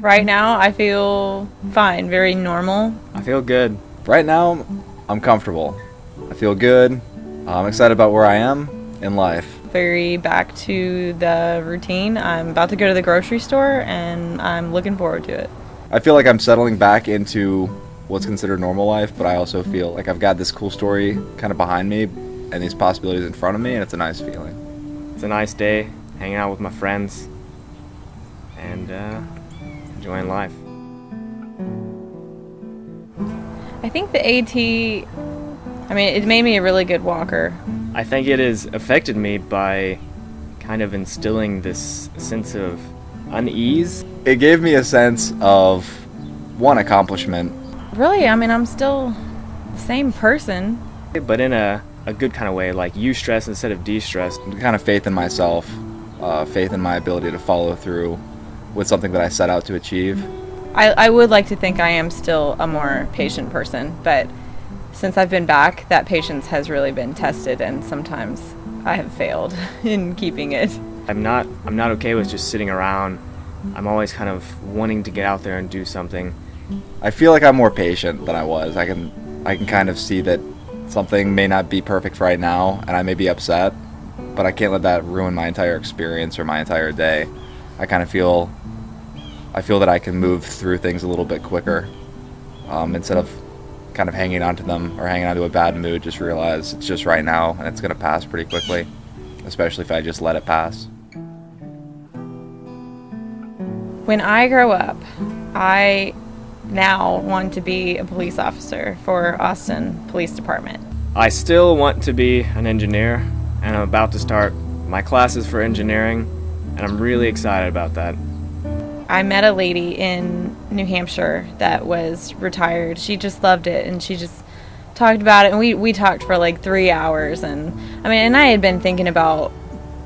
Right now, I feel fine, very normal. I feel good. Right now, I'm comfortable. I feel good. I'm excited about where I am in life. Very back to the routine. I'm about to go to the grocery store, and I'm looking forward to it. I feel like I'm settling back into what's considered normal life, but I also feel like I've got this cool story kind of behind me and these possibilities in front of me, and it's a nice feeling. It's a nice day, hanging out with my friends, and enjoying life. I think the AT, it made me a really good walker. I think it has affected me by kind of instilling this sense of unease. It gave me a sense of, one, accomplishment. Really, I'm still the same person. But in a good kind of way, like eustress instead of de-stress. Kind of faith in myself, faith in my ability to follow through with something that I set out to achieve. I would like to think I am still a more patient person, but since I've been back, that patience has really been tested, and sometimes I have failed in keeping it. I'm not okay with just sitting around. I'm always kind of wanting to get out there and do something. I feel like I'm more patient than I was. I can kind of see that something may not be perfect right now, and I may be upset, but I can't let that ruin my entire experience or my entire day. I feel that I can move through things a little bit quicker, instead of kind of hanging on to them or hanging on to a bad mood. Just realize it's just right now, and it's going to pass pretty quickly, especially if I just let it pass. When I grow up, I now want to be a police officer for Austin Police Department. I still want to be an engineer, and I'm about to start my classes for engineering, and I'm really excited about that. I met a lady in New Hampshire that was retired. She just loved it, and she just talked about it, and we talked for like 3 hours, and I had been thinking about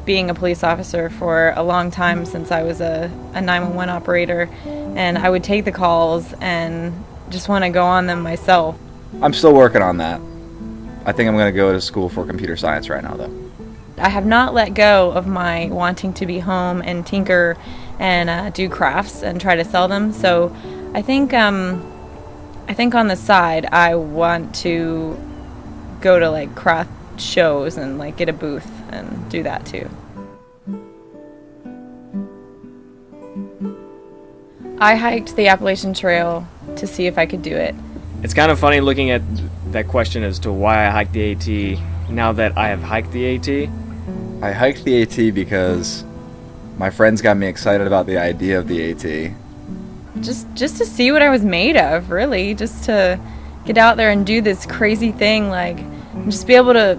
being a police officer for a long time since I was a 911 operator, and I would take the calls and just want to go on them myself. I'm still working on that. I think I'm going to go to school for computer science right now, though. I have not let go of my wanting to be home and tinker and do crafts and try to sell them. So I think on the side I want to go to like craft shows and like get a booth and do that too. I hiked the Appalachian Trail to see if I could do it. It's kind of funny looking at that question as to why I hiked the AT now that I have hiked the AT. I hiked the AT because my friends got me excited about the idea of the AT. Just to see what I was made of, really. Just to get out there and do this crazy thing, like, just be able to,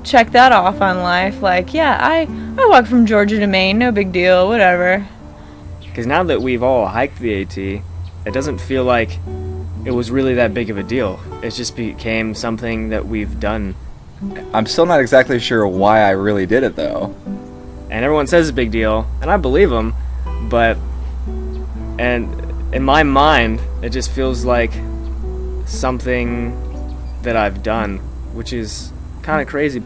check that off on life. Like, yeah, I walked from Georgia to Maine, no big deal, whatever. Because now that we've all hiked the AT, it doesn't feel like it was really that big of a deal. It just became something that we've done. I'm still not exactly sure why I really did it, though. And everyone says it's a big deal, and I believe them, and in my mind, it just feels like something that I've done, which is kind of crazy.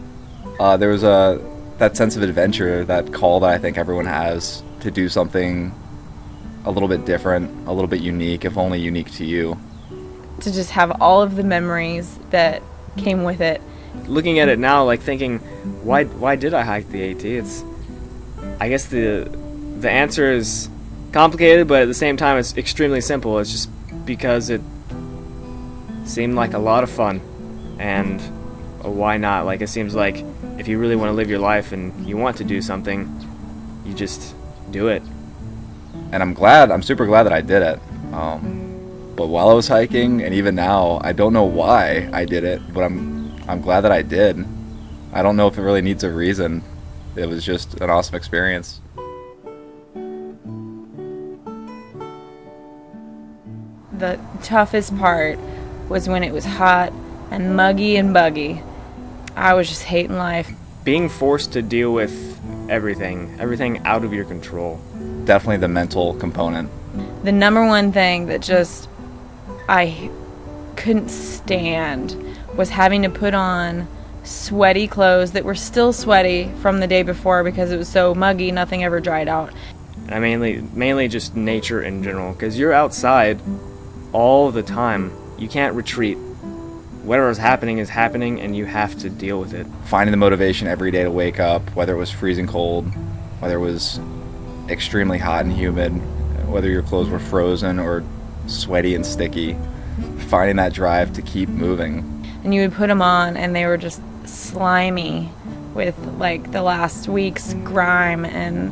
There was that sense of adventure, that call that I think everyone has to do something a little bit different, a little bit unique, if only unique to you. To just have all of the memories that came with it. Looking at it now, like thinking, why did I hike the AT? I guess the answer is complicated, but at the same time it's extremely simple. It's just because it seemed like a lot of fun, and why not? Like, it seems like if you really want to live your life and you want to do something, you just do it. And I'm super glad that I did it. But while I was hiking, and even now, I don't know why I did it, but I'm glad that I did. I don't know if it really needs a reason. It was just an awesome experience. The toughest part was when it was hot and muggy and buggy. I was just hating life. Being forced to deal with everything out of your control. Definitely the mental component. The number one thing that just I couldn't stand was having to put on sweaty clothes that were still sweaty from the day before because it was so muggy, nothing ever dried out. And I mainly just nature in general, because you're outside all the time. You can't retreat. Whatever is happening, and you have to deal with it. Finding the motivation every day to wake up, whether it was freezing cold, whether it was extremely hot and humid, whether your clothes were frozen or sweaty and sticky, finding that drive to keep moving. And you would put them on and they were just slimy with like the last week's grime, and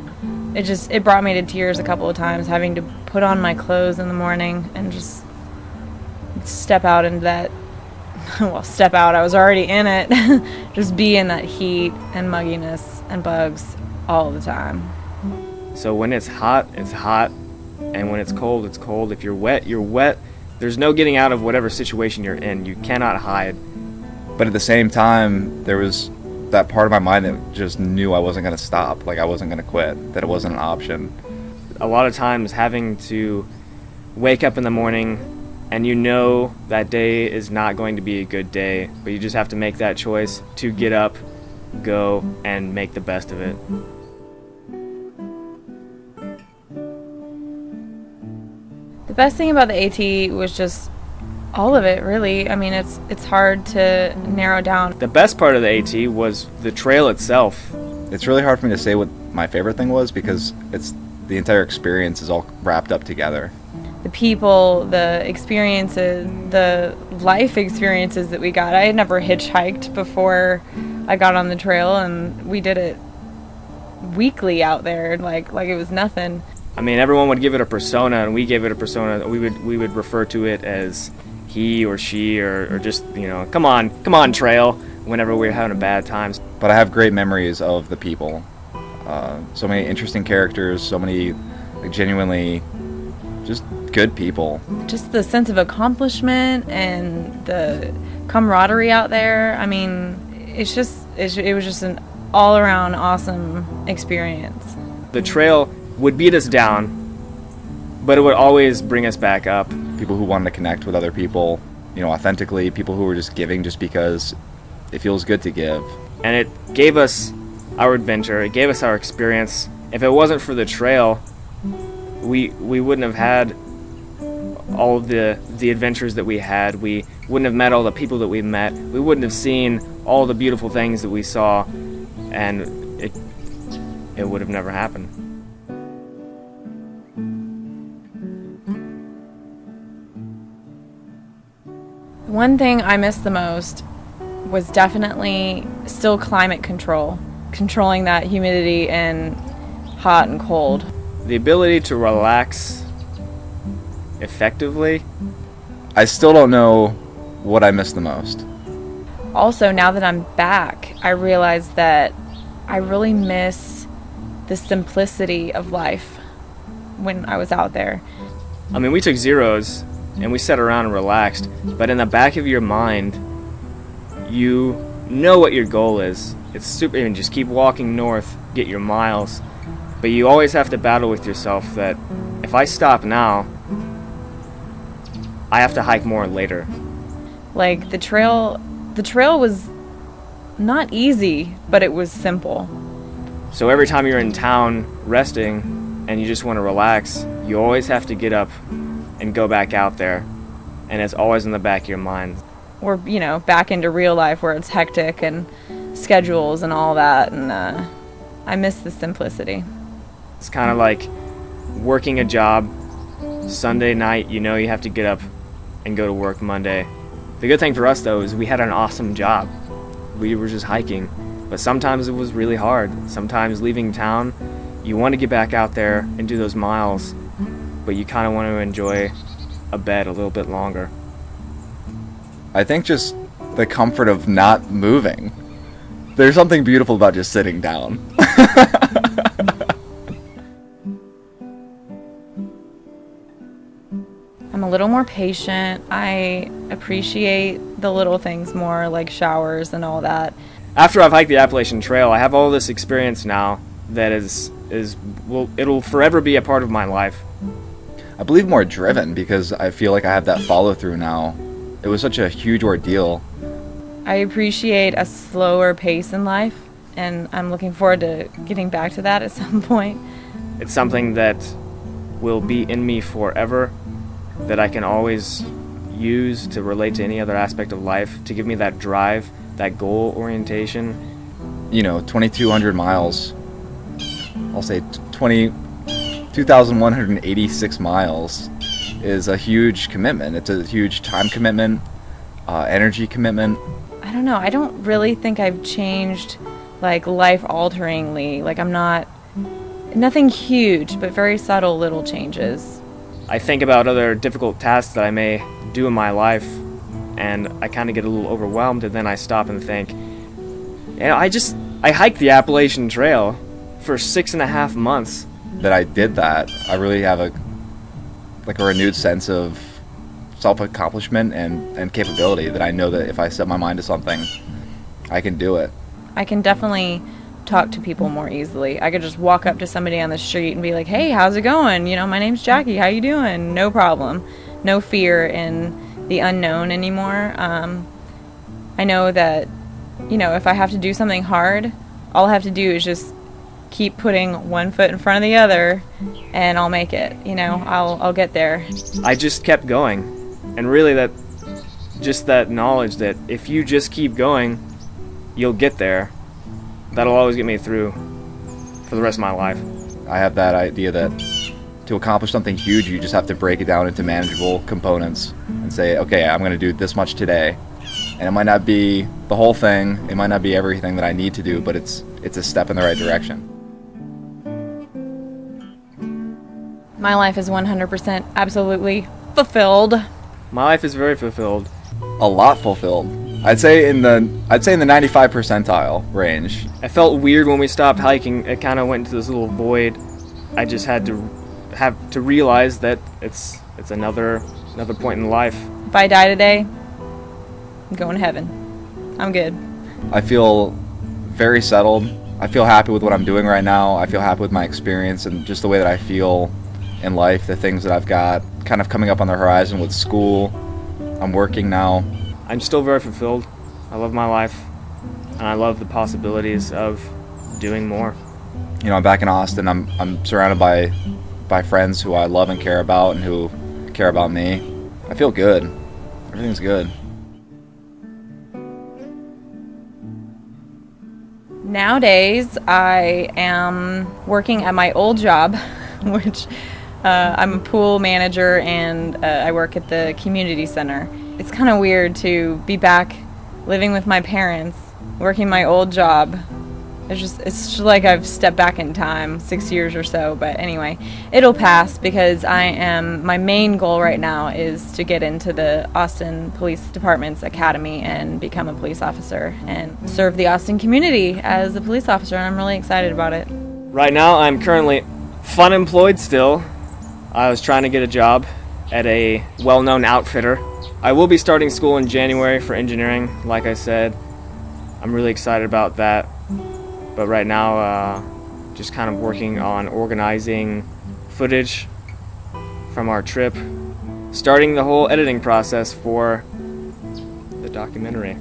it brought me to tears a couple of times, having to put on my clothes in the morning and just step out into that, well, step out, I was already in it, just be in that heat and mugginess and bugs all the time. So when it's hot, and when it's cold, it's cold. If you're wet, you're wet. There's no getting out of whatever situation you're in. You cannot hide. But at the same time, there was that part of my mind that just knew I wasn't going to stop, like I wasn't going to quit, that it wasn't an option. A lot of times having to wake up in the morning and you know that day is not going to be a good day, but you just have to make that choice to get up, go, and make the best of it. The best thing about the AT was just all of it, really. I mean, it's hard to narrow down. The best part of the AT was the trail itself. It's really hard for me to say what my favorite thing was, because the entire experience is all wrapped up together. The people, the experiences, the life experiences that we got. I had never hitchhiked before I got on the trail, and we did it weekly out there, like it was nothing. I mean, everyone would give it a persona, and we gave it a persona. We would refer to it as he or she, or just, come on, trail, whenever we were having a bad time. But I have great memories of the people. So many interesting characters, so many genuinely just good people. Just the sense of accomplishment and the camaraderie out there. I mean, it was just an all-around awesome experience. The trail would beat us down, but it would always bring us back up. People who wanted to connect with other people, authentically, people who were just giving just because it feels good to give. And it gave us our adventure, it gave us our experience. If it wasn't for the trail, we wouldn't have had all of the adventures that we had. We wouldn't have met all the people that we met. We wouldn't have seen all the beautiful things that we saw, and it would have never happened. One thing I missed the most was definitely still climate control, controlling that humidity and hot and cold. The ability to relax effectively. I still don't know what I miss the most. Also, now that I'm back, I realize that I really miss the simplicity of life when I was out there. I mean, we took zeros and we sat around and relaxed, but in the back of your mind, you know what your goal is. It's super, and just keep walking north, get your miles, but you always have to battle with yourself that if I stop now, I have to hike more later. Like the trail was not easy, but it was simple. So every time you're in town resting and you just want to relax, you always have to get up and go back out there, and it's always in the back of your mind. We're, back into real life where it's hectic and schedules and all that, and I miss the simplicity. It's kind of like working a job. Sunday night, you have to get up and go to work Monday. The good thing for us, though, is we had an awesome job. We were just hiking, but sometimes it was really hard. Sometimes leaving town, you want to get back out there and do those miles, but you kind of want to enjoy a bed a little bit longer. I think just the comfort of not moving. There's something beautiful about just sitting down. I'm a little more patient. I appreciate the little things more, like showers and all that. After I've hiked the Appalachian Trail, I have all this experience now that it'll forever be a part of my life. I believe more driven, because I feel like I have that follow through now. It was such a huge ordeal. I appreciate a slower pace in life, and I'm looking forward to getting back to that at some point. It's something that will be in me forever, that I can always use to relate to any other aspect of life, to give me that drive, that goal orientation. 2,200 miles. I'll say 2,186 miles is a huge commitment. It's a huge time commitment, energy commitment. I don't know. I don't really think I've changed, like, life-alteringly. Like, nothing huge, but very subtle little changes. I think about other difficult tasks that I may do in my life, and I kind of get a little overwhelmed, and then I stop and think, I hiked the Appalachian Trail for 6.5 months. That I did that, I really have a renewed sense of self-accomplishment and capability, that I know that if I set my mind to something, I can do it. I can definitely talk to people more easily. I could just walk up to somebody on the street and be like, hey, how's it going? My name's Jackie. How you doing? No problem. No fear in the unknown anymore. I know that, if I have to do something hard, all I have to do is just keep putting one foot in front of the other, and I'll make it. I'll get there. I just kept going, and really that knowledge that if you just keep going, you'll get there. That'll always get me through for the rest of my life. I have that idea that to accomplish something huge, you just have to break it down into manageable components and say, okay, I'm going to do this much today. And it might not be the whole thing, it might not be everything that I need to do, but it's a step in the right direction. My life is 100% absolutely fulfilled. My life is very fulfilled. A lot fulfilled. I'd say in the 95 percentile range. I felt weird when we stopped hiking. It kind of went into this little void. I just had to realize that it's another point in life. If I die today, I'm going to heaven. I'm good. I feel very settled. I feel happy with what I'm doing right now. I feel happy with my experience and just the way that I feel in life, the things that I've got kind of coming up on the horizon with school. I'm working now. I'm still very fulfilled. I love my life, and I love the possibilities of doing more. I'm back in Austin. I'm surrounded by friends who I love and care about, and who care about me. I feel good. Everything's good. Nowadays, I am working at my old job, which I'm a pool manager, and I work at the community center. It's kind of weird to be back living with my parents, working my old job. It's just like I've stepped back in time 6 years or so. But anyway, it'll pass, because my main goal right now is to get into the Austin Police Department's academy and become a police officer and serve the Austin community as a police officer, and I'm really excited about it. Right now, I'm currently fun employed still. I was trying to get a job at a well-known outfitter. I will be starting school in January for engineering, like I said. I'm really excited about that. But right now, just kind of working on organizing footage from our trip, starting the whole editing process for the documentary.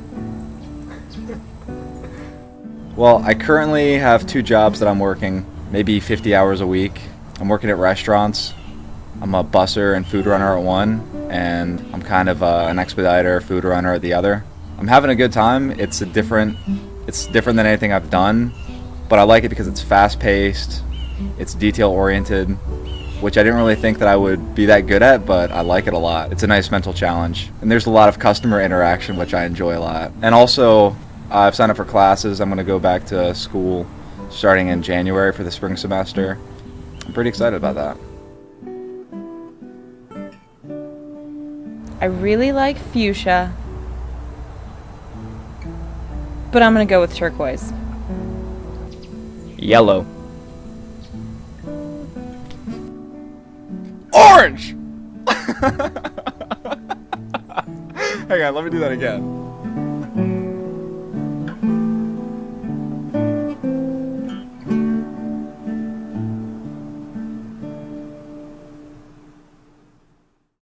Well, I currently have 2 jobs that I'm working, maybe 50 hours a week. I'm working at restaurants. I'm a busser and food runner at one, and I'm kind of an expediter, food runner at the other. I'm having a good time. It's different than anything I've done, but I like it because it's fast-paced, it's detail-oriented, which I didn't really think that I would be that good at, but I like it a lot. It's a nice mental challenge, and there's a lot of customer interaction, which I enjoy a lot. And also, I've signed up for classes. I'm going to go back to school starting in January for the spring semester. I'm pretty excited about that. I really like fuchsia, but I'm going to go with turquoise. Yellow. Orange! Hang on, let me do that again.